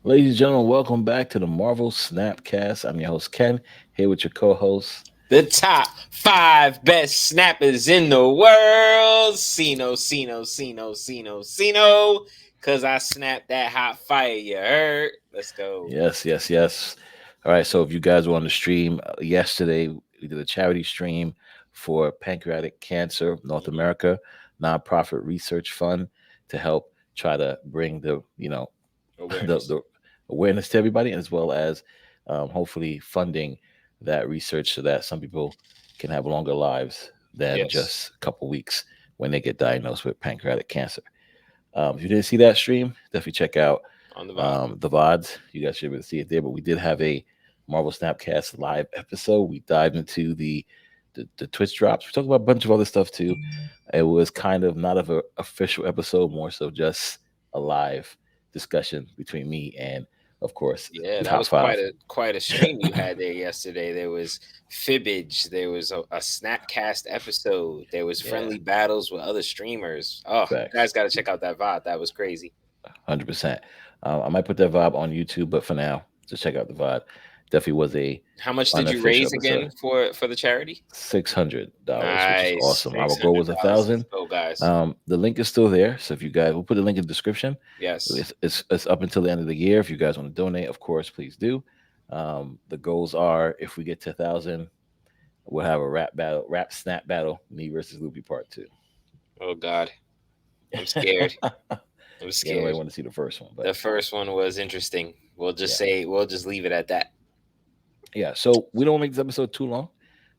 Ladies and gentlemen, welcome back to the Marvel Snapcast. I'm your host, Ken, here with your co host. The top five best snappers in the world. Sino. Cause I snapped that hot fire, you heard? Let's go. Yes. All right, so if you guys were on the stream yesterday, we did a charity stream for Pancreatic Cancer North Mhm. America nonprofit research fund to help try to bring the Awareness. the awareness to everybody, as well as hopefully funding that research so that some people can have longer lives than Yes. just a couple weeks when they get diagnosed with pancreatic cancer. If you didn't see that stream, definitely check out On the vibe. the VODs. You guys should be able to see it there. But we did have a Marvel Snapcast live episode. We dived into the Twitch drops. We talked about a bunch of other stuff too. It was kind of not of an official episode, more so just a live discussion between me and, of course, Yeah, the that top was five. quite a stream you had there yesterday. There was fibbage, there was a Snapcast episode, there was Yeah, friendly battles with other streamers. Oh, you facts, guys got to check out that VOD. That was crazy. 100%. I might put that vibe on YouTube, but for now, just check out the VOD. Definitely was a How much did you unofficial raise episode. again for the charity? $600, which is Nice, awesome. six Our goal hundred was a dollars. Let's thousand. go, guys. The link is still there, so if you guys, we'll put the link in the description. Yes. It's up until the end of the year. If you guys want to donate, of course, please do. The goals are if we get to 1,000, we'll have a rap snap battle, me versus Loopy Part Two. Oh God, I'm scared. I'm Yeah, nobody scared. want to see the first one, but The first one was interesting. yeah, We'll just leave it at that. yeah. So we don't make this episode too long.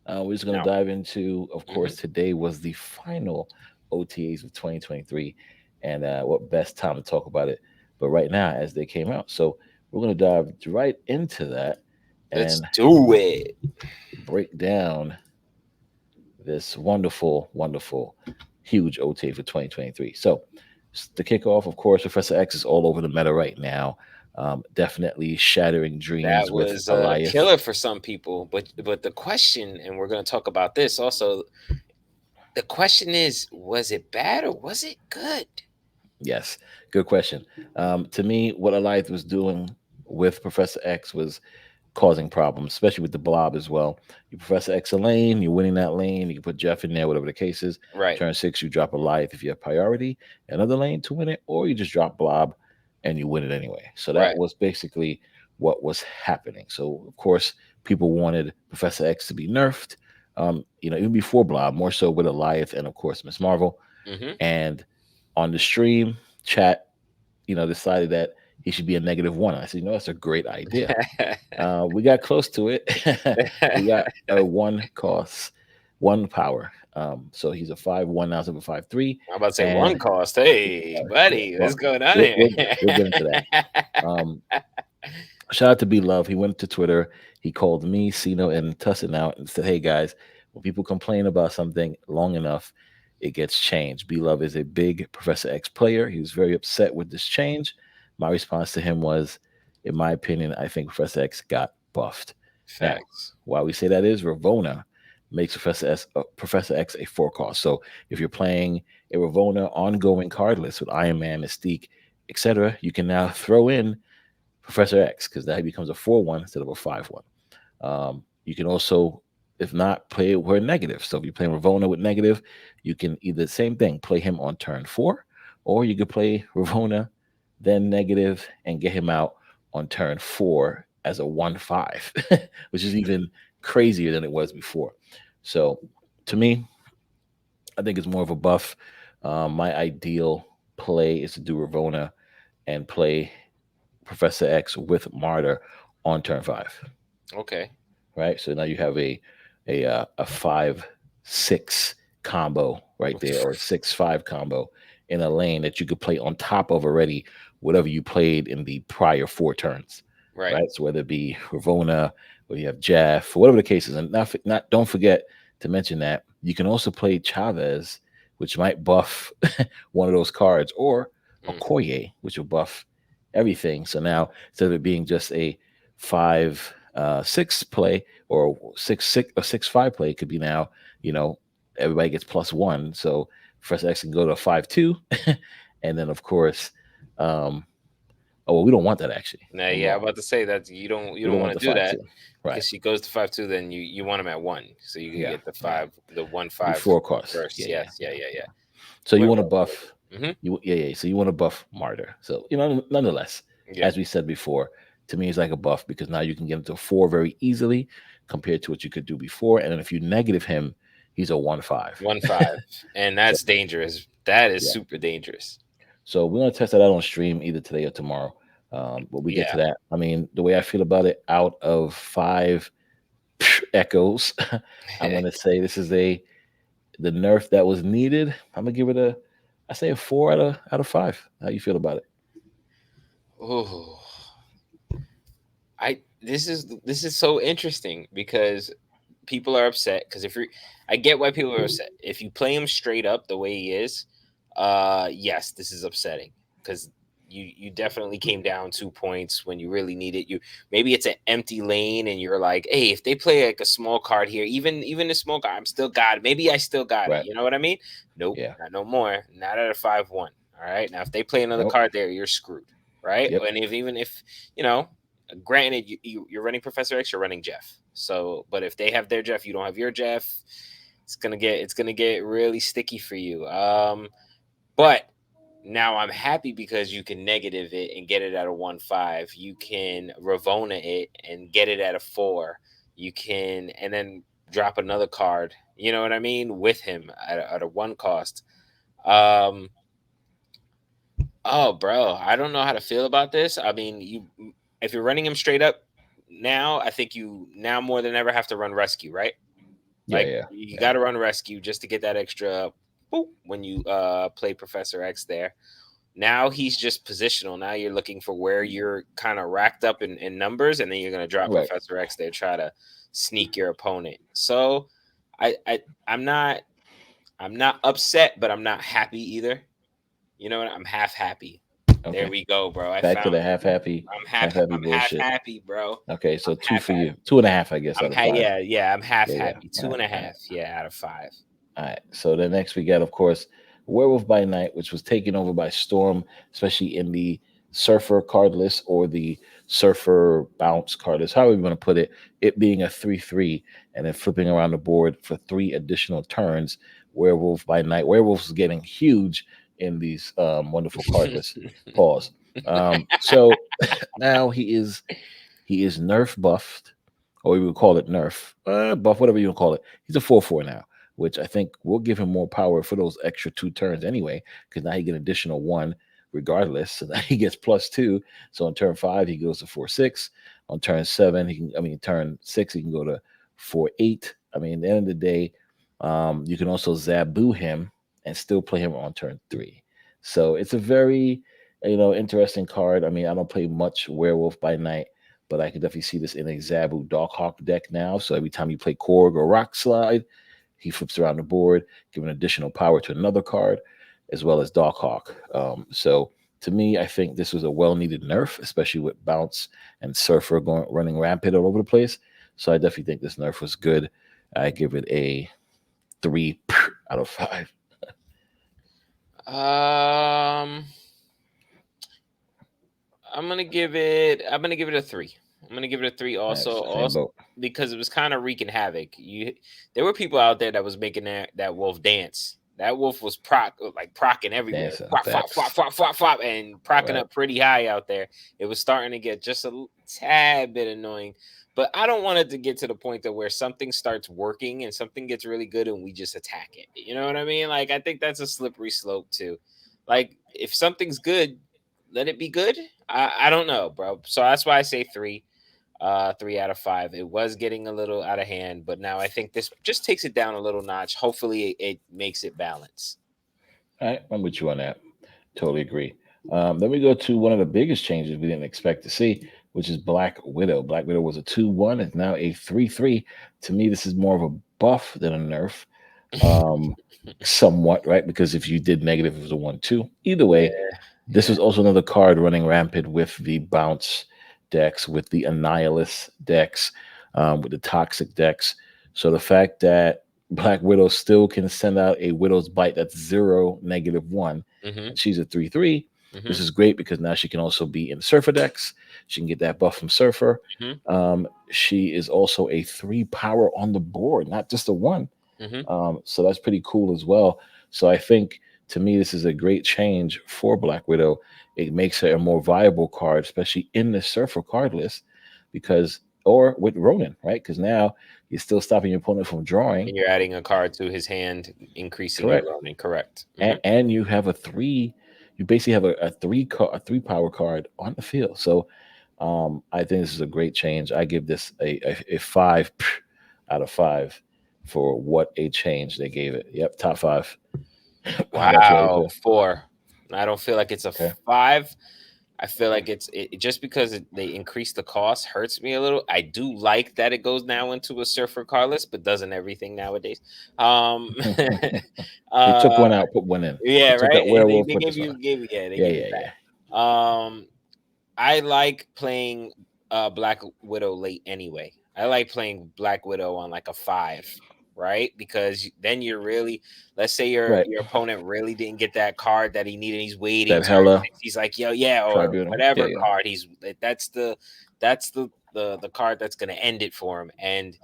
We're just going No. to dive into, of Hmm. course, today was the final OTAs of 2023, and what best time to talk about it. But right now, as they came out, so we're going to dive right into that Let's and do it. break down this wonderful, huge OTA for 2023. So the kickoff, of course, Professor X is all over the meta right now. Definitely shattering dreams That with was a Elias. killer for some people, but the question, and we're going to talk about this also. The question is, was it bad or was it good? Yes, good question. To me, what Elias was doing with Professor X was causing problems, especially with the blob as well. You Professor X a lane, you're winning that lane. You can put Jeff in there, whatever the case is. Right. Turn six, you drop Elias if you have priority, another lane to win it, or you just drop blob and you win it anyway. So that Right. was basically what was happening. So of course, people wanted Professor X to be nerfed. Even before blob, more so with Elias and of course Miss Marvel. Hmm. And on the stream, chat, decided that he should be a -1. I said, that's a great idea. We got close to it. We got a one cost, one power. So he's a 5-1 now, instead of a 5-3. I'm about to say one And cost. Hey, yeah, buddy, what's well, going on we'll, here? we'll, we'll get into that. Um, Shout out to B Love. He went to Twitter. He called me, Sino, and Tussin out and said, hey guys, when people complain about something long enough, it gets changed. B Love is a big Professor X player. He was very upset with this change. My response to him was, in my opinion, I think Professor X got buffed. Now, Facts. why we say that is Ravona makes Professor X a 4 cost. So if you're playing a Ravona ongoing card list with Iron Man, Mystique, etc., you can now throw in Professor X because that becomes a 4-1 instead of a 5-1. You can also, if not, play it where negative. So if you're playing Ravona with negative, you can either same thing, play him on turn 4, or you could play Ravona, then negative, and get him out on turn 4 as a 1-5, which is even crazier than it was before. So to me, I think it's more of a buff. My ideal play is to do Ravona and play Professor X with Martyr on turn 5, Okay. right? So now you have a 5-6 combo right there, or a 6-5 combo in a lane that you could play on top of already whatever you played in the prior 4 turns, Right. right? So whether it be Ravona or you have Jeff, or whatever the case is, and not don't forget to mention that you can also play Chavez, which might buff one of those cards, or Mm. Okoye, which will buff everything. So now instead of it being just a 5-6 play or 6-6 or 6-5 play, it could be now, you know, everybody gets +1. So first X can go to a 5-2. And then of course, um, Oh well, we don't want that actually. Now, I'm yeah, I'm wrong. about to say that you We don't don't want want to the do five that two. Right. because she goes to 5-2. Then you want them at one, so you can Yeah. get the Yeah. five, the 1-5 Before cost. first. Yeah. Yeah. Yes, yeah, Yeah. yeah, yeah. So you With want to Rover buff with it. you yeah, yeah. So you want to buff Martyr. So nonetheless, Yeah. as we said before, to me it's like a buff because now you can get into 4 very easily compared to what you could do before. And then if you negative him, he's a 1-5. 1-5, and So that's dangerous. That is yeah. super dangerous. So we're gonna test that out on stream either today or tomorrow. But we get to Yeah. that. I mean, the way I feel about it, out of 5 echoes, I'm gonna say this is the nerf that was needed. I'm gonna give it I say a 4 out of 5. How you feel about it? Oh, I this is so interesting because people are upset because if you're, I get why people are upset. If you play him straight up the way he is, yes, this is upsetting because you definitely came down 2 points when you really need it. You maybe it's an empty lane and you're like, hey, if they play like a small card here, even a small card, I'm still got it. Maybe I still got it. Right. You know what I mean? Nope, Yeah. not no more. Not at a 5-1. All right. Now if they play another Nope. card there, you're screwed. Right. Yep. And if even if you know granted you're running Professor X, you're running Jeff, so but if they have their Jeff, you don't have your Jeff, it's gonna get really sticky for you. But now I'm happy because you can negative it and get it at a 1-5. You can Ravona it and get it at a 4. You can and then drop another card, you know what I mean, with him at a 1 cost. um Oh, bro, I don't know how to feel about this. I mean, you if you're running him straight up now, I think you now more than ever have to run rescue, right? Yeah. Like Yeah. you Yeah. got to run rescue just to get that extra boop when you play Professor X there. Now he's just positional. Now you're looking for where you're kind of racked up in numbers, and then you're gonna drop Right. Professor X there, try to sneak your opponent. So I, I I'm not upset, but I'm not happy either. You know what? I'm half happy. There Okay. we go, bro. Back to the half happy I'm half bullshit. happy, bro. Okay, I'm so two half for you. happy. 2.5, I guess, out of 5. Yeah, yeah, I'm half Yeah, yeah. happy. All Two right, and a all right. half, yeah, out of 5. All right. So the next we got, of course, Werewolf by Night, which was taken over by Storm, especially in the Surfer card list or the Surfer Bounce card list, however you want to put it. It being a 3/3 and then flipping around the board for 3 additional turns. Werewolf by Night. Werewolf is getting huge in these wonderful card lists. Pause. So now he is nerf buffed, or we would call it nerf, buff, whatever you call it. He's a 4/4 now, which I think will give him more power for those extra 2 turns anyway, because now he get an additional 1 regardless. So now he gets +2. So on turn 5, he goes to 4/6. On turn 7, turn 6, he can go to 4/8. I mean, at the end of the day, you can also Zaboo him and still play him on turn 3. So it's a very, interesting card. I mean, I don't play much Werewolf by Night, but I could definitely see this in a Zabu Darkhawk deck now. So every time you play Korg or Rock Slide, he flips around the board, giving additional power to another card, as well as Darkhawk. So to me, I think this was a well-needed nerf, especially with Bounce and Surfer running rampant all over the place. So I definitely think this nerf was good. I give it a 3 out of 5. Um, I'm gonna give it a 3. I'm gonna give it a 3 All right, same also boat. because it was kind of wreaking havoc. There were people out there that was making that wolf dance. That wolf was procking everywhere, Dancing flop, flop, flop, facts. flop, flop, flop, and procking Right. up pretty high out there. It was starting to get just a tad bit annoying, but I don't want it to get to the point that where something starts working and something gets really good and we just attack it. You know what I mean? Like I think that's a slippery slope too. Like if something's good, let it be good. I don't know, bro. So that's why I say 3. 3 out of 5. It was getting a little out of hand, but now I think this just takes it down a little notch. Hopefully, it makes it balance. All right, I'm with you on that. Totally agree. Then we go to one of the biggest changes we didn't expect to see, which is Black Widow. Black Widow was a 2/1. It's now a 3/3. To me, this is more of a buff than a nerf, um, somewhat, right? Because if you did negative, it was a 1/2. Either way, Yeah, this yeah. was also another card running rampant with the bounce decks, with the Annihilus decks, with the toxic decks. So the fact that Black Widow still can send out a Widow's Bite that's 0, -1, Hmm. and she's a 3/3. Mm-hmm. This is great because now she can also be in Surfer decks. She can get that buff from Surfer. Mm-hmm. She is also a 3 power on the board, not just a 1. Mm-hmm. So that's pretty cool as well. So I think to me, this is a great change for Black Widow. It makes her a more viable card, especially in the Surfer card list, because or with Ronin, right? Because now you're still stopping your opponent from drawing. And you're adding a card to his hand, increasing your Correct. Ronin. Correct. Mm-hmm. And you have a 3. You basically have a 3 power card on the field. So I think this is a great change. I give this a 5 out of 5 for what a change they gave it. Yep, top 5. How about you? How you Wow, feel? 4. I don't feel like it's a Okay. 5. I feel like just because they increased the cost hurts me a little. I do like that it goes now into a Surfer card list, but doesn't everything nowadays. They took uh, one out, put one in. yeah, They took right. that They, werewolf, they put gave this one. you gave yeah they Yeah, gave you yeah, yeah. that. I like playing Black Widow late anyway. I like playing Black Widow on like a 5, right? Because then you're really, let's say Right. your opponent really didn't get that card that he needed. He's waiting That turn hella 6. He's like, yo, yeah, or tribunal. Yeah, whatever yeah. card that's the card that's gonna end it for him. And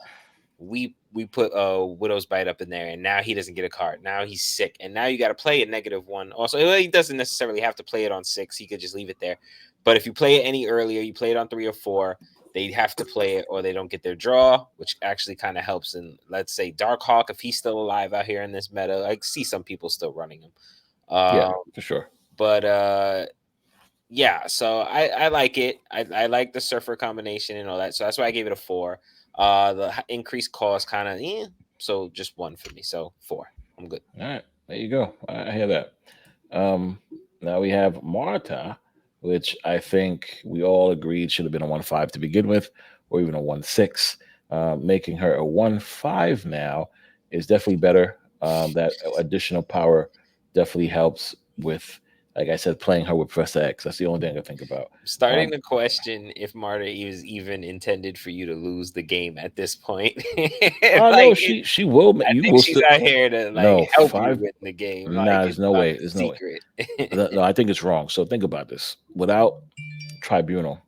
we put Widow's Bite up in there, and now he doesn't get a card. Now he's sick, and now you got to play a -1. Also, he doesn't necessarily have to play it on 6. He could just leave it there. But if you play it any earlier, you play it on 3 or 4, they have to play it or they don't get their draw, which actually kind of helps. And let's say Darkhawk, if he's still alive out here in this meta, I see some people still running him. Yeah, Um, for sure. but yeah, so I like it. I like the Surfer combination and all that. So that's why I gave it a 4. The increased cost kind of so just 1 for me. So 4. I'm good. All right, there you go. I hear that. Um, Now we have Marta, which I think we all agreed should have been a 1-5 to begin with, or even a 1-6. Making her a 1-5 now is definitely better. That additional power definitely helps with, like I said, playing her with Professor X. That's the only thing I think about. Starting to question if Marta is even intended for you to lose the game at this point. Oh no, Like she will. I You think will she's still. out here to like No, help you 5. win the game. Like Nah, it's there's no not way. a There's no way. secret. No, I think it's wrong. So think about this. Without Tribunal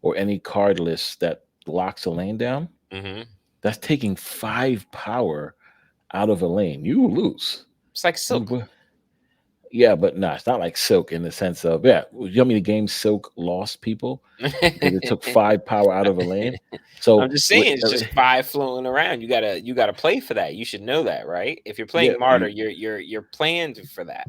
or any card list that locks a lane down, Hmm. that's taking 5 power out of a lane. You lose. It's like Think Silk. about- Yeah, but no, it's not like Silk in the sense of, yeah, you know how many games Silk lost people because it took 5 power out of a lane? I'm So, just saying it's just 5 floating around. You gotta play for that. You should know that, right? If you're yeah, playing Martyr, you're playing for that.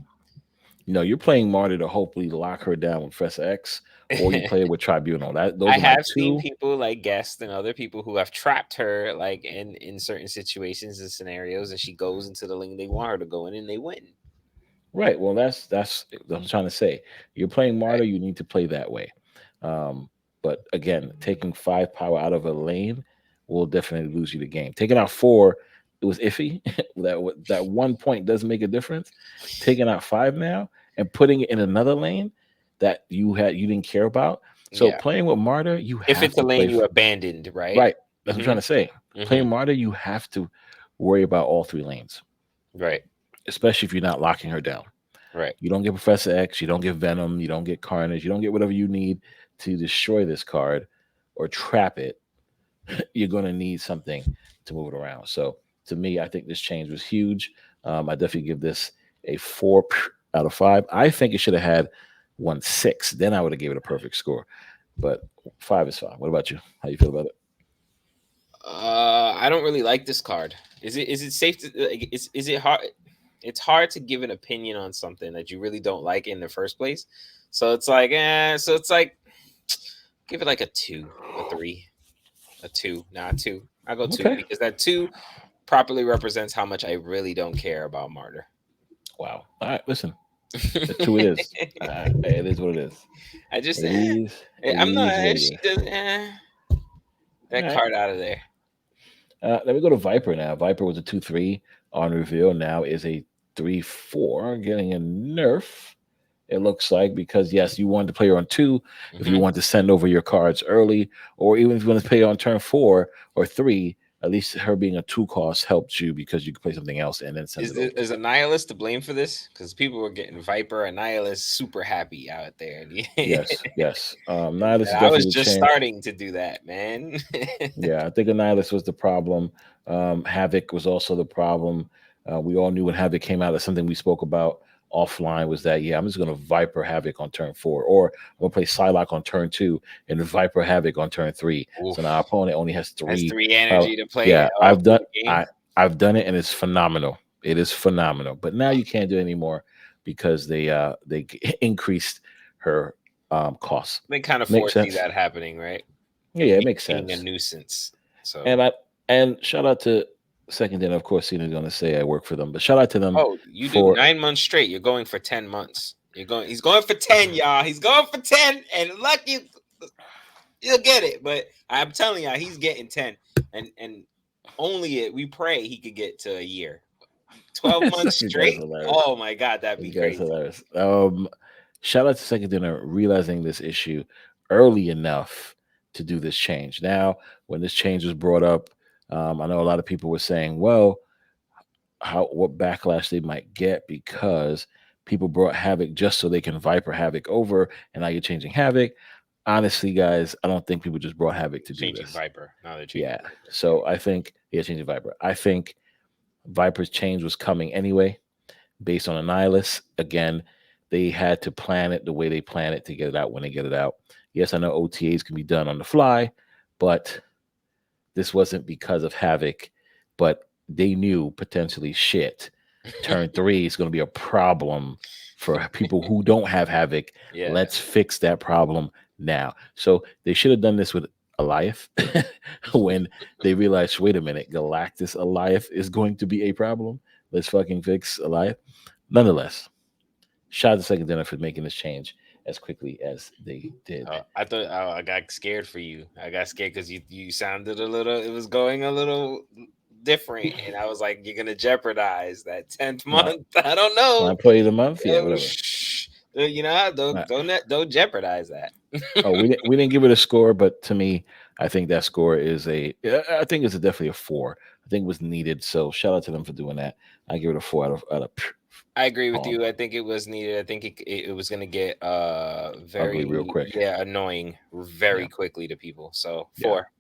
no, you're playing Martyr to hopefully lock her down with Professor X, or you play it with Tribunal. Those I are my have seen 2. people like Guest and other people who have trapped her like in certain situations and scenarios, and she goes into the lane they want her to go in, and they win. Right. Well, that's what I'm trying to say. You're playing Martyr, you need to play that way. But again, taking 5 power out of a lane will definitely lose you the game. Taking out 4, it was iffy. That 1 point does make a difference. Taking out 5 now and putting it in another lane that you didn't care about. So Yeah, playing with Martyr, you if have it's a to play lane you abandoned, right? right. That's what I'm Hmm. trying to say. Hmm. Playing Martyr, you have to worry about all 3 lanes, Right, especially if you're not locking her down. right. You don't get Professor X, you don't get Venom, you don't get Carnage, you don't get whatever you need to destroy this card or trap it. You're going to need something to move it around. So to me, I think this change was huge. I definitely give this a 4 out of 5. I think it should have had 1-6. Then I would have gave it a perfect score. But 5 is fine. What about you? How you feel about it? I don't really like this card. Is it safe to like, is it hard? It's hard to give an opinion on something that you really don't like in the first place. So it's like, give it like a 2, a 3, a 2. Nah, 2. I'll go 2 Okay. because that 2 properly represents how much I really don't care about Martyr. Wow. All right. Listen, the 2 it is. It is what it is. I just, It is. It I'm not. is what it She is. does All that right. card out of there. Let me go to Viper now. Viper was a 2-3 on reveal. Now is a 3-4, getting a nerf. It looks like because yes, you wanted to play her on 2 if you Mhm. want to send over your cards early, or even if you want to play on turn 4 or 3. at least her being a 2 cost helped you because you could play something else and then send it over. Is Annihilus to blame for this? Because people were getting Viper, Annihilus super happy out there. Yes, yes. Nihilus is I was definitely the just change. starting to do that, man. Yeah, I think Annihilus was the problem. Havoc was also the problem. We all knew when Havoc came out that something we spoke about offline was that, yeah, I'm just going to Viper Havoc on turn 4, or I'm going to play Psylocke on turn 2 and Viper Havoc on turn 3. So now our Oof. opponent only has Has 3. three Uh, energy to play yeah, I've for done the game. I've done it and it's phenomenal. It is phenomenal. But now you can't do it anymore because they increased her costs. They kind of Makes foresee sense. that happening, right? Yeah, yeah, it Me makes being a sense. nuisance. So, And shout out to Second Dinner. Of course, Cena's gonna say I work for them, but shout out to them oh, you do for 9 months straight. You're going for 10 months. You're going. He's going for 10, y'all. He's going for 10, and lucky you'll get it. But I'm telling y'all, he's getting 10, and only it. We pray he could get to a year. 12 months you guys straight. hilarious. Oh my god, that'd be You guys crazy. hilarious. Shout out to Second Dinner realizing this issue early enough to do this change. Now, when this change was brought up, I know a lot of people were saying, well, how what backlash they might get because people brought Havoc just so they can Viper Havoc over, and now you're changing Havoc. Honestly, guys, I don't think people just brought Havoc to do Changing this. Viper. Now they're changing Yeah. Viper. Yeah. So I think, yeah, changing Viper. I think Viper's change was coming anyway, based on Annihilus. Again, they had to plan it the way they plan it to get it out when they get it out. Yes, I know OTAs can be done on the fly, but this wasn't because of Havoc, but they knew potentially shit. Turn 3 is going to be a problem for people who don't have Havoc. Yeah. Let's fix that problem now. So they should have done this with Eliath when they realized, wait a minute, Galactus Eliath is going to be a problem. Let's fucking fix Eliath. Nonetheless, shout out to Second Dinner for making this change as quickly as they did. I thought I got scared for you. I got scared because you sounded a little. It was going a little different, and I was like, "You're gonna jeopardize that 10th My, month." I don't my know. employee of the month, yeah, Oh, whatever. shh. You know, Uh, don't jeopardize that. oh, we didn't give it a score, but to me, I think that score is I think it's definitely a 4. I think it was needed. So shout out to them for doing that. I give it a 4 out of I agree with palm. you. I think it was needed. I think it was gonna get Ugly real very quick. annoying very Yeah, quickly to people. So yeah. 4.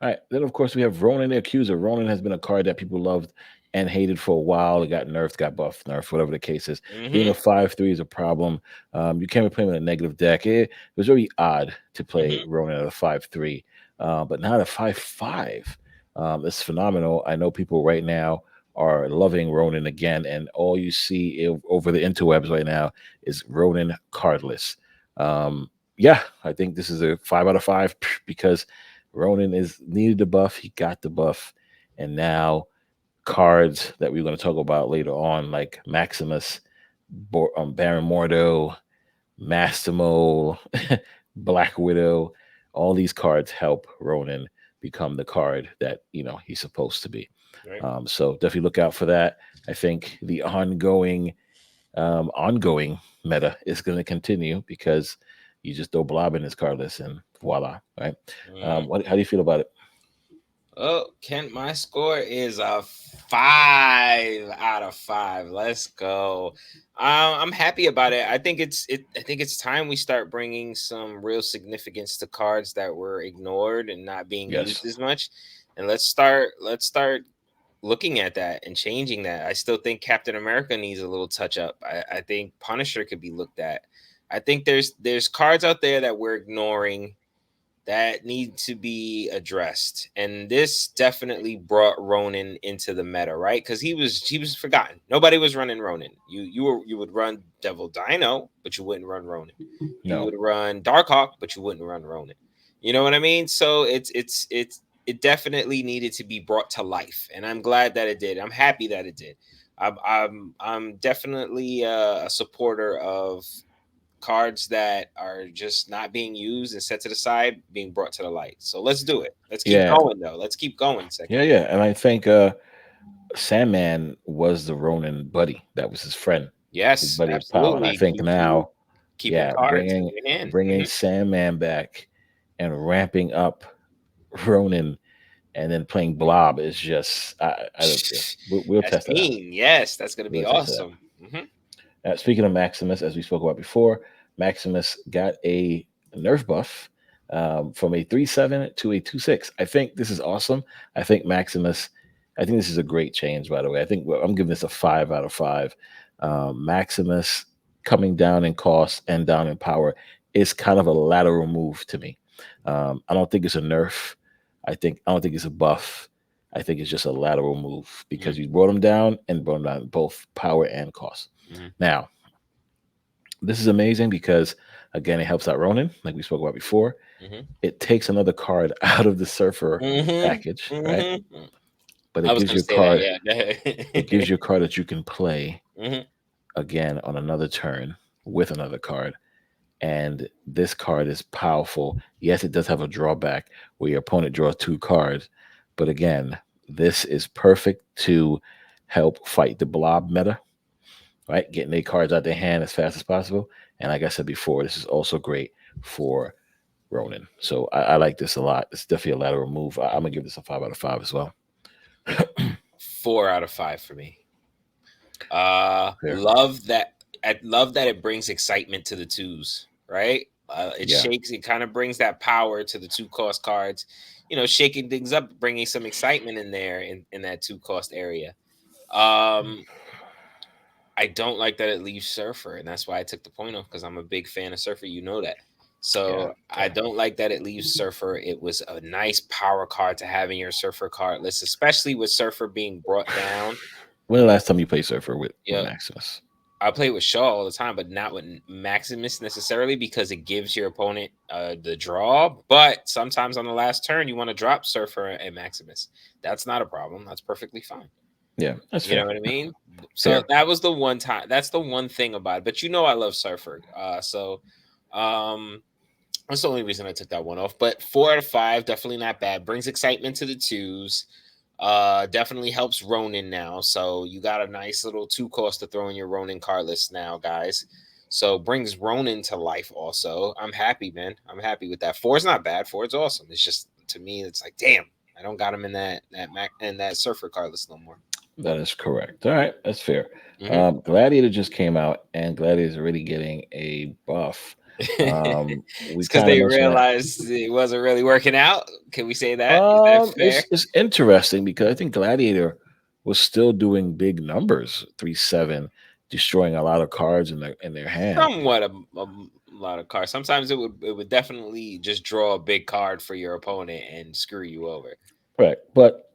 All right. Then of course we have Ronan the Accuser. Ronan has been a card that people loved and hated for a while. It got nerfed, got buffed, nerfed, whatever the case is. Being Mm-hmm. a 5/3 is a problem. You can't be playing with a negative deck. It was very odd to play Mm-hmm. Ronan at a 5/3, but not a 5/5. It's phenomenal. I know people right now are loving Ronan again, and all you see over the interwebs right now is Ronan cardless. Yeah, I think this is a 5 out of 5 because Ronan is needed the buff. He got the buff, and now cards that we're going to talk about later on, like Maximus, Baron Mordo, Massimo, Black Widow, all these cards help Ronan become the card that he's supposed to be. Right. So definitely look out for that. I think the ongoing meta is going to continue because you just throw Blob in his card list and voila, right? How do you feel about it? Oh, Kent, my score is a 5 out of 5. Let's go. I'm happy about it. I think it's time we start bringing some real significance to cards that were ignored and not being Yes. used as much. And let's start looking at that and changing that. I still think Captain America needs a little touch up. I think Punisher could be looked at. I think there's cards out there that we're ignoring that need to be addressed. And this definitely brought Ronan into the meta, right? Because he was forgotten. Nobody was running Ronan. You would run Devil Dino, but you wouldn't run Ronan. You No. would run Darkhawk, but you wouldn't run Ronan. You know what I mean? So it definitely needed to be brought to life, and I'm glad that it did. I'm happy that it did. I'm definitely a supporter of cards that are just not being used and set to the side being brought to the light. So let's do it. Let's keep Yeah. going though. Let's keep going. Yeah, Second. yeah. And I think Sandman was the Ronin buddy. That was his friend, his Yes, buddy of pal. And I absolutely. think now, Keeping yeah, cards bringing hand in hand. bringing Sandman back and ramping up Ronin and then playing Blob is just I don't. Yeah, we'll That's test it out. mean. Yes, that's gonna be We'll test it out. awesome. Hmm. Speaking of Maximus, as we spoke about before, Maximus got a nerf buff from a 3.7 to a 2.6. I think this is awesome. I think Maximus, I think this is a great change, by the way. I think I'm giving this a 5 out of 5. Maximus coming down in cost and down in power is kind of a lateral move to me. I don't think it's a nerf. I don't think it's a buff. I think it's just a lateral move because Hmm. you brought him down and brought him down both power and cost. Hmm. Now, this is amazing because again, it helps out Ronin, like we spoke about before. Hmm. It takes another card out of the Surfer Hmm. package, right? Hmm. But I it was gives gonna you a say that. card. Yeah. Go It gives ahead. you a card that you can play Hmm. again on another turn with another card. And this card is powerful. Yes, it does have a drawback where your opponent draws two cards, but again, this is perfect to help fight the blob meta, right? Getting their cards out their hand as fast as possible. And like I said before, this is also great for Ronin. So I like this a lot. It's definitely a lateral move. I'm gonna give this a 5 out of 5 as well. 4 out of 5 for me. Fair. Love that. I love that it brings excitement to the twos, right? It Yeah. shakes. It kind of brings that power to the two cost cards. Shaking things up, bringing some excitement in there in that two cost area. Um, I don't like that it leaves Surfer, and that's why I took the point off because I'm a big fan of Surfer. You know that. Yeah. So I Yeah. don't like that it leaves Surfer. It was a nice power card to have in your Surfer card list, especially with Surfer being brought down. When the last time you played Surfer with Yeah, Maximus? I play with Shaw all the time, but not with Maximus necessarily because it gives your opponent the draw. But sometimes on the last turn, you want to drop Surfer and Maximus. That's not a problem. That's perfectly fine. Yeah, that's You know fair. what I mean? So Fair. that was the one time. That's the one thing about it. But I love Surfer. Um, that's the only reason I took that one off. But 4 out of 5, definitely not bad. Brings excitement to the twos. Definitely helps Ronin now. So you got a nice little two cost to throw in your Ronin card list now, guys. So brings Ronin to life also. I'm happy, man. I'm happy with that. Four's not bad. Four's awesome. It's just to me, it's like, damn, I don't got him in that Surfer card list no more. That is correct. All right, that's fair. Hmm. Gladiator just came out, and Gladiator is already getting a buff. We It's because kind of they mentioned that. realized it wasn't really working out. Can we say that? Is that fair? It's interesting because I think Gladiator was still doing big numbers, 3.7, destroying a lot of cards in their hand. Somewhat a lot of cards. Sometimes it would definitely just draw a big card for your opponent and screw you over. Right, but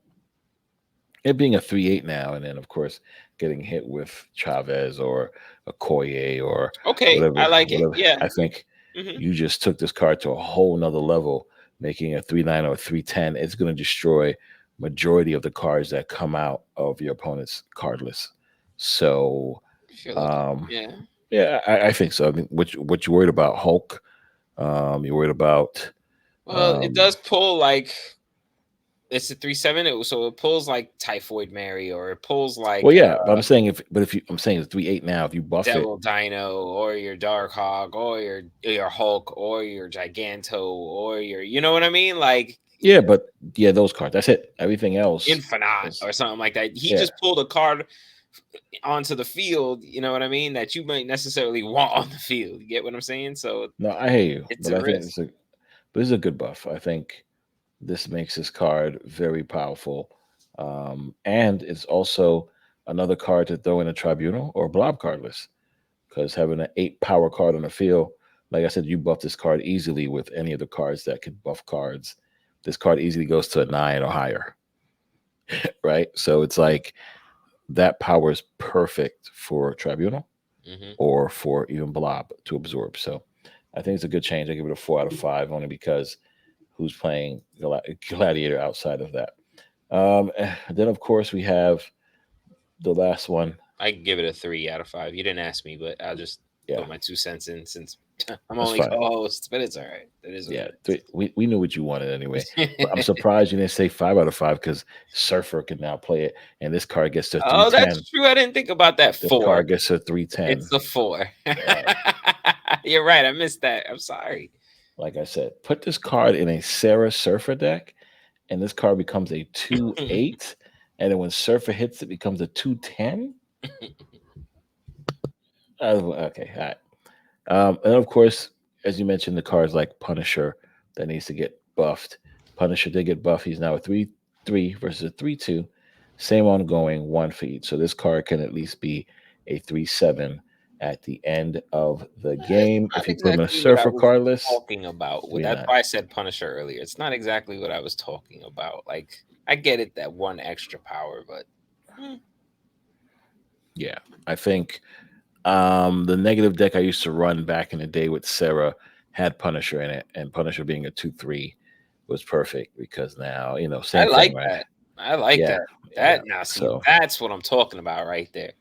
it being a 3.8 now, and then of course getting hit with Chavez or a Koye or Okay, I like it. whatever. Yeah. I think Hmm. you just took this card to a whole nother level, making a 3.9 or a 3.10. It's going to destroy majority of the cards that come out of your opponent's card list. So, If you're lucky. um, Yeah. yeah, I think so. I mean, what you worried about Hulk? You're worried about, Well, it um, does pull like it's a 3/7. So it pulls like Typhoid Mary or it pulls like well, yeah, but I'm saying it's 3.8 now. If you buff it, Devil Dino or your Dark Hog or your Hulk or your Giganto or your what I mean? Like yeah, but yeah, those cards. That's it. Everything else Infinite is or something like that. He yeah. just pulled a card onto the field, you know what I mean, that you might necessarily want on the field. You get what I'm saying? So No, I hear you, it's but a I think risk. this is a good buff. I think this makes this card very powerful, and it's also another card to throw in a tribunal or blob card list because having an 8 power card on the field, like I said, you buff this card easily with any of the cards that can buff cards. This card easily goes to a 9 or higher, right? So it's like that power is perfect for tribunal Hmm. or for even blob to absorb. So I think it's a good change. I give it a 4 out of 5 only because who's playing Gladiator outside of that. Then of course we have the last one. I can give it a 3 out of 5. You didn't ask me, but I'll just Yeah, put my 2 cents in since I'm that's only fine. co-host, but it's all right. It is what Yeah, it we knew what you wanted anyway. But I'm is. surprised you didn't say 5 out of 5 because Surfer can now play it, and this card gets to Oh, 310. that's true. I didn't think about that. This 4. card gets to 310. It's the 4. Right. You're right. I missed that. I'm sorry. Like I said, put this card in a Sarah Surfer deck, and this card becomes a 2/8, and then when Surfer hits, it becomes a 2/10. Okay, all right. And of course, as you mentioned, the cards like Punisher that needs to get buffed. Punisher did get buffed. He's now a 3/3 versus a 3/2. Same ongoing, one for each. So this card can at least be a 3/7 at the end of the It's game. not If you put him in a exactly what I Surfer was card list, talking about. maybe That's not. why I said Punisher earlier. It's not exactly what I was talking about. Like, I get it, that one extra power, but Yeah, I think the negative deck I used to run back in the day with Sarah had Punisher in it, and Punisher being a 2/3 was perfect because now, I same thing, like right? that. I like Yeah, that. yeah. That now, see, So, that's what I'm talking about right there.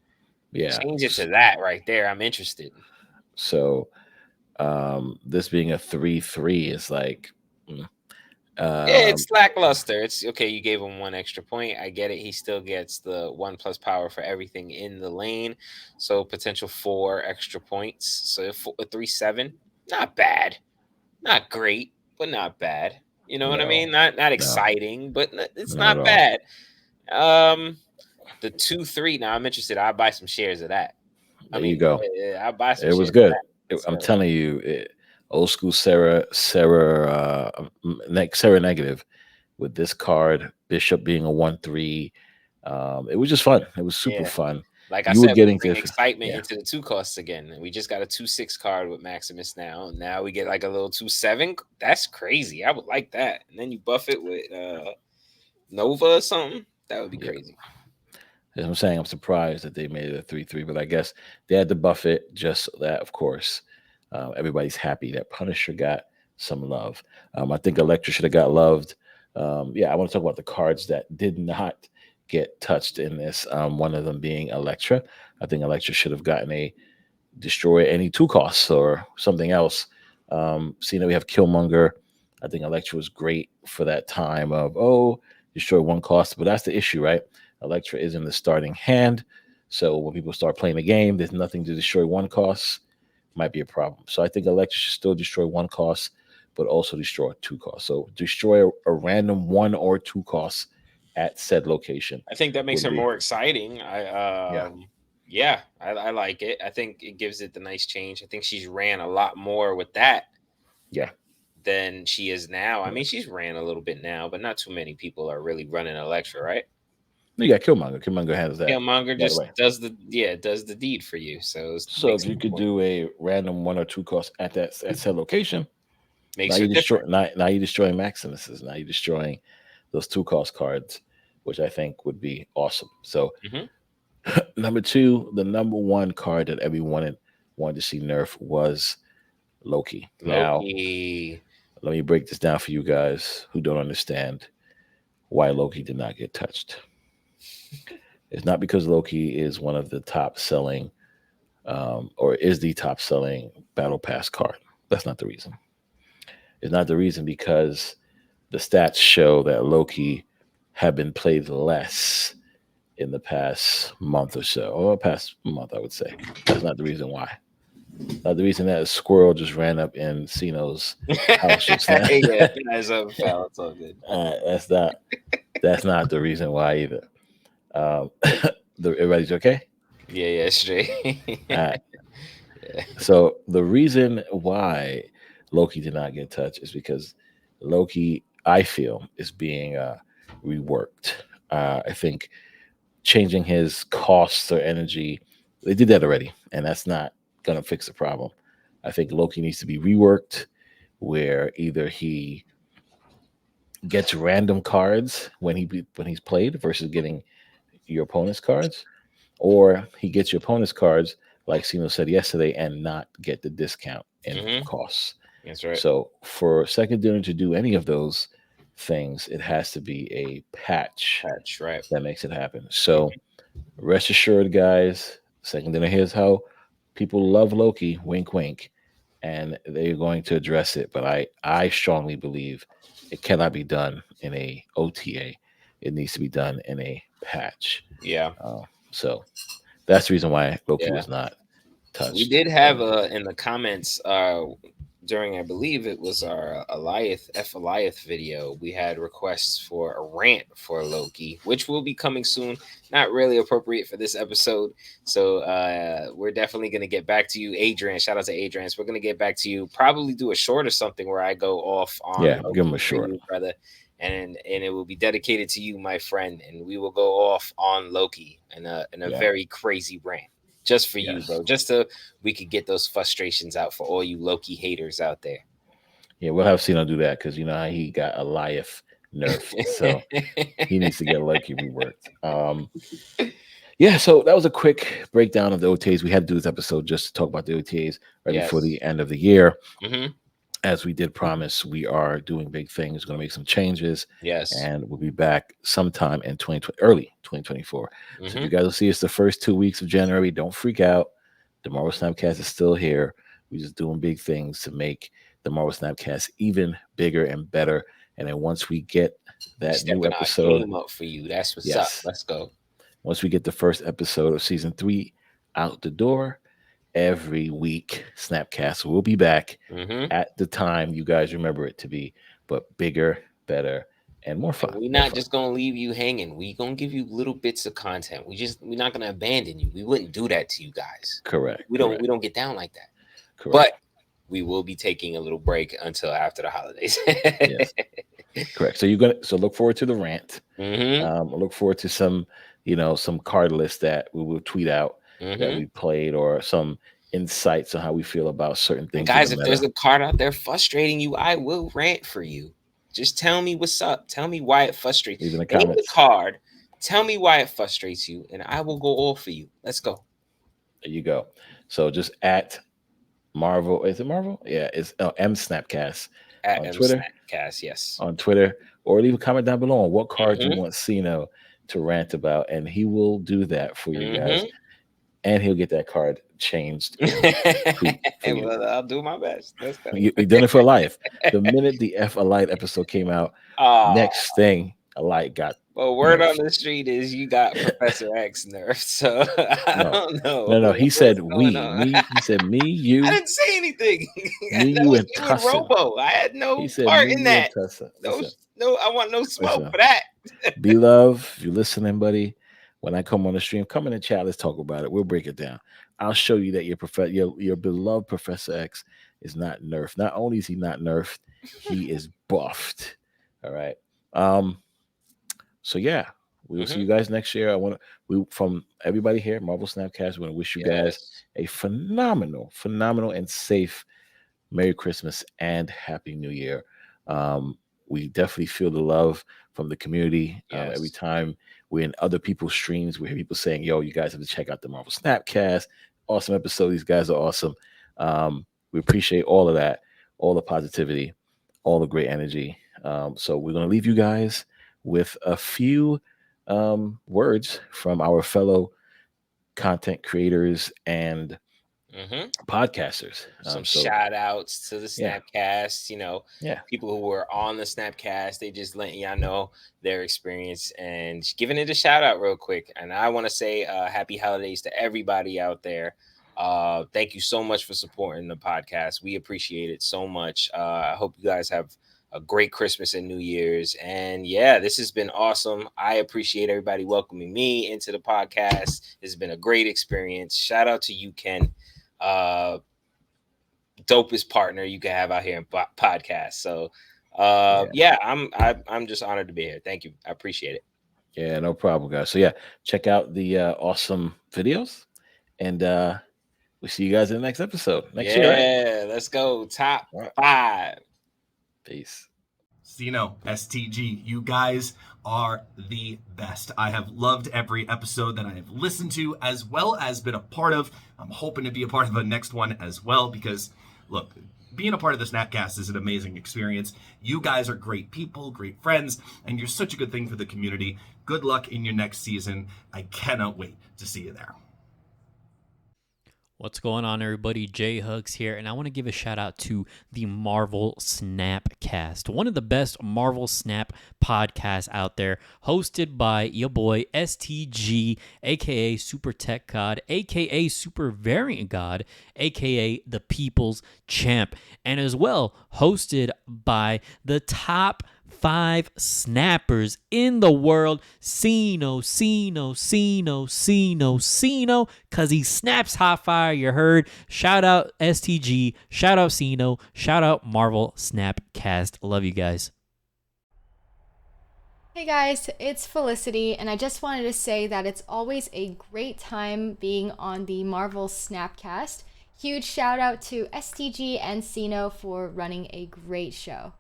yeah. Change it to that right there. I'm interested. So, this being a 3/3 is like, mm, Yeah, um, it's lackluster. It's okay. You gave him one extra point. I get it. He still gets the 1+ power for everything in the lane. So potential 4 extra points. So a 3/7, not bad, not great, but not bad. You know what I no, mean? Not no, exciting, but it's not at not all. bad. Um, the 2/3. Now I'm interested. I'll buy some shares of that. I There you mean, go. I'll buy some It was shares of good. that. I'm So telling you, old school Sarah negative with this card, Bishop being a 1/3. It was just fun. It was super yeah. fun. Like I You were said, we getting bring to, excitement yeah, into the 2 costs again. And we just got a 2/6 card with Maximus now. Now we get like a little 2/7. That's crazy. I would like that. And then you buff it with Nova or something. That would be yeah. crazy. As I'm saying, I'm surprised that they made it a 3/3, but I guess they had to buff it just so that, of course, everybody's happy that Punisher got some love. I think Elektra should have got loved. Yeah, I want to talk about the cards that did not get touched in this. One of them being Elektra. I think Elektra should have gotten a destroy any 2 costs or something else. Sino, we have Killmonger. I think Elektra was great for that time of, destroy 1 cost, but that's the issue, right? Elektra is in the starting hand. So when people start playing the game, there's nothing to destroy 1 cost. Might be a problem. So I think Elektra should still destroy 1 cost, but also destroy 2 costs. So destroy a random 1 or 2 costs at said location I think that makes would her be, more exciting. yeah, Yeah, I like it. I think it gives it the nice change. I think she's ran a lot more with that yeah. than she is now. I mean, she's ran a little bit now, but not too many people are really running Electra, right? You got Killmonger. Killmonger handles that Killmonger right just away. does the deed for you. So it So if makes you could do a random 1 or 2 cost at that at said location, now makes her you destroy different. now you're destroying Maximuses. Now you're destroying those 2 cost cards, which I think would be awesome. So Hmm. number two, the number one card that everyone wanted to see nerf was Loki. Now Loki. let me break this down for you guys who don't understand why Loki did not get touched. It's not because Loki is one of the top selling or is the top selling battle pass card. That's not the reason. It's not the reason because the stats show that Loki have been played less in the past month or so, or past month, I would say. That's not the reason why. Not the reason that a squirrel just ran up in Sino's house just now. Yeah, as a fell, it's all good. That's not. That's not the reason why either. Um, everybody's okay. Yeah, yeah, straight. Uh, Yeah. so the reason why Loki did not get touched is because Loki, I feel, is being reworked. I think changing his costs or energy, they did that already, and that's not going to fix the problem. I think Loki needs to be reworked, where either he gets random cards when he's played versus getting your opponent's cards, or he gets your opponent's cards, like Sino said yesterday, and not get the discount in Hmm. costs. That's right. So for second dinner to do any of those things, it has to be a patch Patch, right. that makes it happen. So rest assured, guys, second dinner, here's how people love Loki, wink wink, and they're going to address it. But I strongly believe it cannot be done in a OTA. It needs to be done in a patch. Yeah, Uh, so that's the reason why Loki yeah. was not We touched. did have And in the comments during, I believe it was our Eliath video, we had requests for a rant for Loki, which will be coming soon. Not really appropriate for this episode. So we're definitely going to get back to you, Adrian. Shout out to Adrian. So we're going to get back to you, probably do a short or something where I go off on Yeah, give them a Loki for short. you, brother. And it will be dedicated to you, my friend. And we will go off on Loki in a Yeah. very crazy rant. Just for you, Yes. bro. Just so we could get those frustrations out for all you Loki haters out there. Yeah, we'll have Sino do that because you know how he got Eliath nerfed, so he needs to get Loki reworked. Yeah, so that was a quick breakdown of the OTAs. We had to do this episode just to talk about the OTAs right before Yes. the end of the year. Mm-hmm. As we did promise, we are doing big things. We're going to make some changes, Yes. and we'll be back sometime in 2020, early 2024. So if Mm-hmm. you guys will see us the first 2 weeks of January, don't freak out. The Marvel Snapcast is still here. We're just doing big things to make the Marvel Snapcast even bigger and better. And then once we get that new Stepping our episode, game up for you. That's what's up. yes, Let's go. once we get the first episode of season 3 out the door, every week Snapcast will be back Mm-hmm. at the time you guys remember it to be, but bigger, better, and more And fun. we're More not fun. just gonna leave you hanging. We're gonna give you little bits of content. We're not gonna abandon you. We wouldn't do that to you guys. Correct. We Correct. don't get down like that. Correct. But we will be taking a little break until after the holidays. Yes. Correct. So look forward to the rant. Mm-hmm. Look forward to some, some card lists that we will tweet out that Mm-hmm. we played, or some insights on how we feel about certain And things guys, in if the there's meta. a card out there frustrating you, I will rant for you. Just tell me what's up. Tell me why it frustrates. Leave in the Name the comments. card. Tell me why it frustrates you, and I will go all for you. Let's go. There you go. So just at Marvel. Is it Marvel? Yeah, it's M Snapcast At on M Twitter. Snapcast, yes. On Twitter, or leave a comment down below on what card you Mm-hmm. want Sino to rant about, and he will do that for you guys, Mm-hmm. and he'll get that card changed in tweet for you. Well, I'll do my best. Let's go. You've done it for life. The minute the F Alight episode came out, next thing Alight got Well, word on nerfed. the street is you got Professor X nerfed, so I No, don't know. no. He What's said going we, on. me. He said me, I you, didn't say anything. me, That you, was and you and Tussin. Robo. I had He no said part me, in you, and that. Tussin. No, Listen, no, I want no smoke listen. for that. Be love. If you're listening, buddy, when I come on the stream, come in the chat. Let's talk about it. We'll break it down. I'll show you that your beloved Professor X is not nerfed. Not only is he not nerfed, he is buffed. All right. So yeah, we will see you guys next year. From everybody here, Marvel Snapcast, we want to wish you guys a phenomenal, and safe Merry Christmas and Happy New Year. We definitely feel the love from the community. Every time we're in other people's streams, we hear people saying, yo, you guys have to check out the Marvel Snapcast. Awesome episode. These guys are awesome. We appreciate all of that, all the positivity, all the great energy. So we're going to leave you guys with a few words from our fellow content creators and podcasters. Some shout outs to the Snapcast, Yeah. people who were on the Snapcast, they just letting y'all know their experience and giving it a shout out real quick. And I want to say happy holidays to everybody out there. Thank you so much for supporting the podcast. We appreciate it so much. I hope you guys have a great Christmas and New Year's. And yeah, this has been awesome. I appreciate everybody welcoming me into the podcast. It's been a great experience. Shout out to you, Ken. Dopest partner you can have out here in podcast. So yeah, I'm just honored to be here. Thank you. I appreciate it. Yeah, no problem, guys. So yeah, check out the awesome videos, and we'll see you guys in the next episode next year, right? Yeah, let's go. Top 5. Peace. Sino, STG, you guys are the best. I have loved every episode that I have listened to as well as been a part of. I'm hoping to be a part of the next one as well because, look, being a part of the Snapcast is an amazing experience. You guys are great people, great friends, and you're such a good thing for the community. Good luck in your next season. I cannot wait to see you there. What's going on, everybody? J Hugs here, and I want to give a shout out to the Marvel Snapcast, one of the best Marvel Snap podcasts out there, hosted by your boy STG, aka SuperTechGod, aka Super Variant God, aka the People's Champ, and as well hosted by the top 5 snappers in the world, Sino, cause he snaps hot fire, you heard. Shout out STG, shout out Sino, shout out Marvel Snapcast. Love you guys. Hey guys, it's Felicity, and I just wanted to say that it's always a great time being on the Marvel Snapcast. Huge shout out to STG and Sino for running a great show.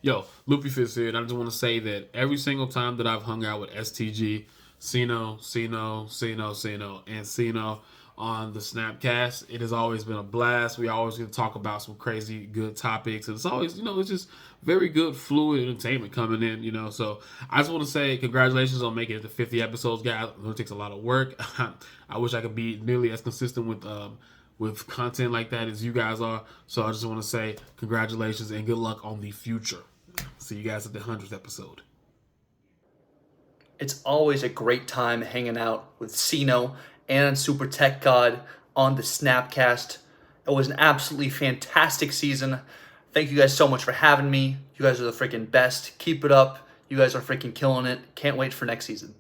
Yo, Loopy Fizz here, and I just want to say that every single time that I've hung out with STG, Sino, and Sino on the Snapcast, it has always been a blast. We always get to talk about some crazy good topics, and it's always, it's just very good, fluid entertainment coming in, So I just want to say congratulations on making it to 50 episodes, guys. It takes a lot of work. I wish I could be nearly as consistent with content like that as you guys are. So I just want to say congratulations and good luck on the future. See you guys at the 100th episode. It's always a great time hanging out with Sino and SuperTechGod on the Snapcast. It was an absolutely fantastic season. Thank you guys so much for having me. You guys are the freaking best. Keep it up. You guys are freaking killing it. Can't wait for next season.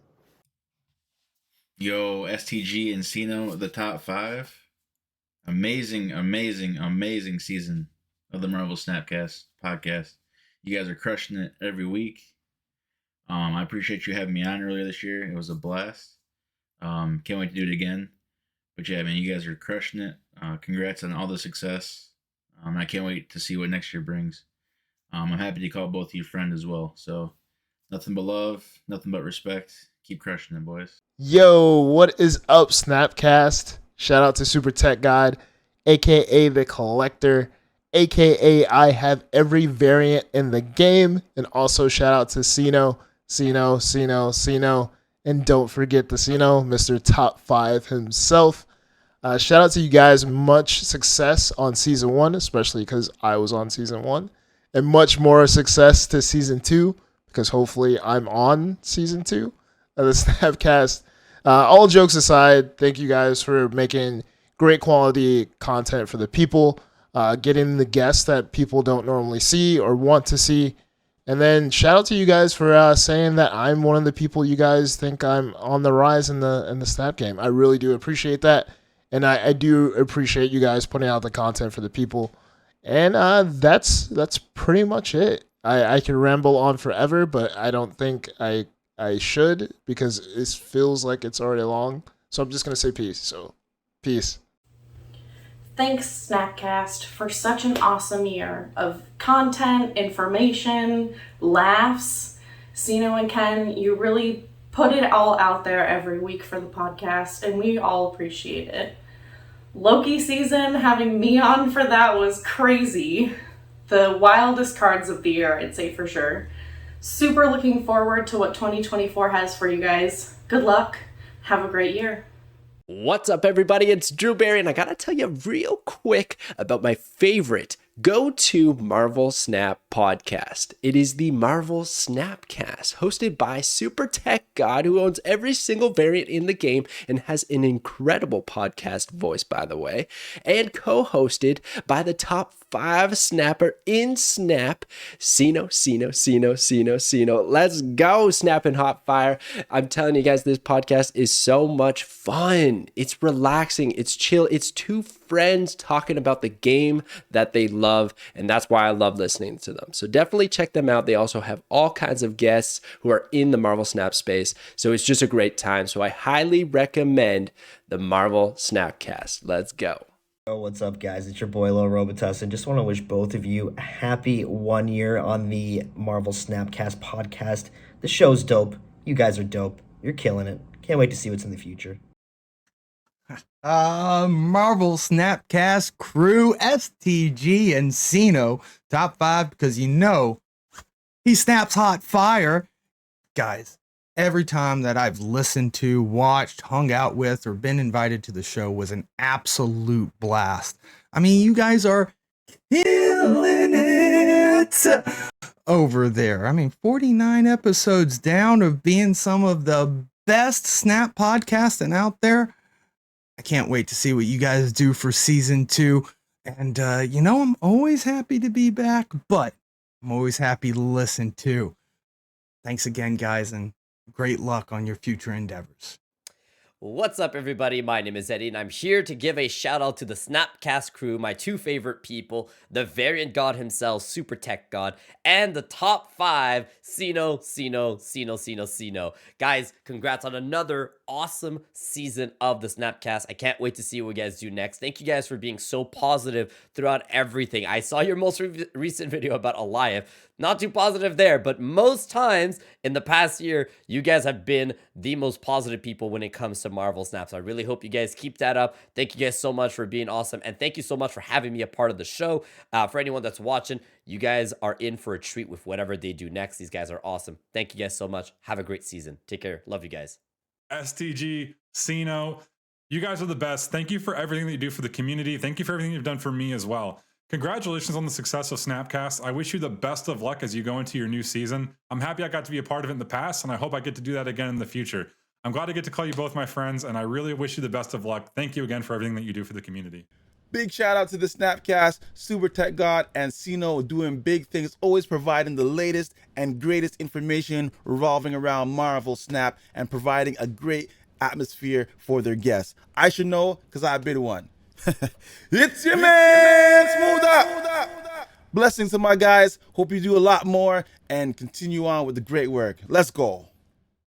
Yo, STG and Sino, the top 5. Amazing season of the Marvel Snapcast podcast. You guys are crushing it every week. I appreciate you having me on earlier this year. It was a blast. Can't wait to do it again. But yeah, man, you guys are crushing it. Congrats on all the success. I can't wait to see what next year brings. I'm happy to call both of you friend as well. So nothing but love, nothing but respect. Keep crushing it, boys. Yo, what is up, Snapcast? Shout out to SuperTechGod, a.k.a. The Collector, a.k.a. I have every variant in the game. And also shout out to Sino. And don't forget the Sino, Mr. Top 5 himself. Shout out to you guys. Much success on Season 1, especially because I was on Season 1. And much more success to Season 2, because hopefully I'm on Season 2 of the Snapcast. All jokes aside, thank you guys for making great quality content for the people, getting the guests that people don't normally see or want to see. And then shout out to you guys for saying that I'm one of the people you guys think I'm on the rise in the Snap game. I really do appreciate that. And I do appreciate you guys putting out the content for the people. And that's pretty much it. I can ramble on forever, but I don't think I should, because it feels like it's already long. So I'm just going to say peace. So peace. Thanks, Snapcast, for such an awesome year of content, information, laughs. Sino and Ken, you really put it all out there every week for the podcast, and we all appreciate it. Loki season, having me on for that was crazy. The wildest cards of the year, I'd say for sure. Super looking forward to what 2024 has for you guys. Good luck. Have a great year. What's up, everybody? It's Drew Barry, and I gotta tell you real quick about my favorite go-to Marvel Snap podcast. It is the Marvel Snapcast, hosted by SuperTechGod, who owns every single variant in the game and has an incredible podcast voice, by the way, and co-hosted by the top 5 snapper in Snap, Sino. Let's go, snapping hot fire. I'm telling you guys, this podcast is so much fun. It's relaxing, it's chill, it's two friends talking about the game that they love, and that's why I love listening to them. So definitely check them out. They also have all kinds of guests who are in the Marvel Snap space, so it's just a great time. So I highly recommend the Marvel Snapcast. Let's go. Oh, what's up, guys? It's your boy Lil Robitus, and just want to wish both of you a happy 1 year on the Marvel Snapcast podcast. The show's dope. You guys are dope. You're killing it. Can't wait to see what's in the future. Marvel Snapcast crew, STG and Sino, top 5, because he snaps hot fire. Guys, every time that I've listened to, watched, hung out with, or been invited to the show was an absolute blast. I mean, you guys are killing it over there. I mean, 49 episodes down of being some of the best Snap podcasting out there. I can't wait to see what you guys do for season 2. And, I'm always happy to be back, but I'm always happy to listen too. Thanks again, guys, and great luck on your future endeavors. What's up, everybody? My name is Eddie, and I'm here to give a shout out to the Snapcast crew, my 2 favorite people, the variant god himself, SuperTechGod, and the top 5, Sino. Guys, congrats on another awesome season of the Snapcast. I can't wait to see what you guys do next. Thank you guys for being so positive throughout everything. I saw your most recent video about Eliav. Not too positive there, but most times in the past year, you guys have been the most positive people when it comes to Marvel Snap. So I really hope you guys keep that up. Thank you guys so much for being awesome. And thank you so much for having me a part of the show. For anyone that's watching, you guys are in for a treat with whatever they do next. These guys are awesome. Thank you guys so much. Have a great season. Take care. Love you guys. STG, Sino, you guys are the best. Thank you for everything that you do for the community. Thank you for everything you've done for me as well. Congratulations on the success of Snapcast. I wish you the best of luck as you go into your new season. I'm happy I got to be a part of it in the past, and I hope I get to do that again in the future. I'm glad to get to call you both my friends, and I really wish you the best of luck. Thank you again for everything that you do for the community. Big shout out to the Snapcast, SuperTechGod, and Sino doing big things, always providing the latest and greatest information revolving around Marvel Snap and providing a great atmosphere for their guests. I should know because I've been one. It's your man, Smooth Up. Blessings to my guys. Hope you do a lot more and continue on with the great work. Let's go.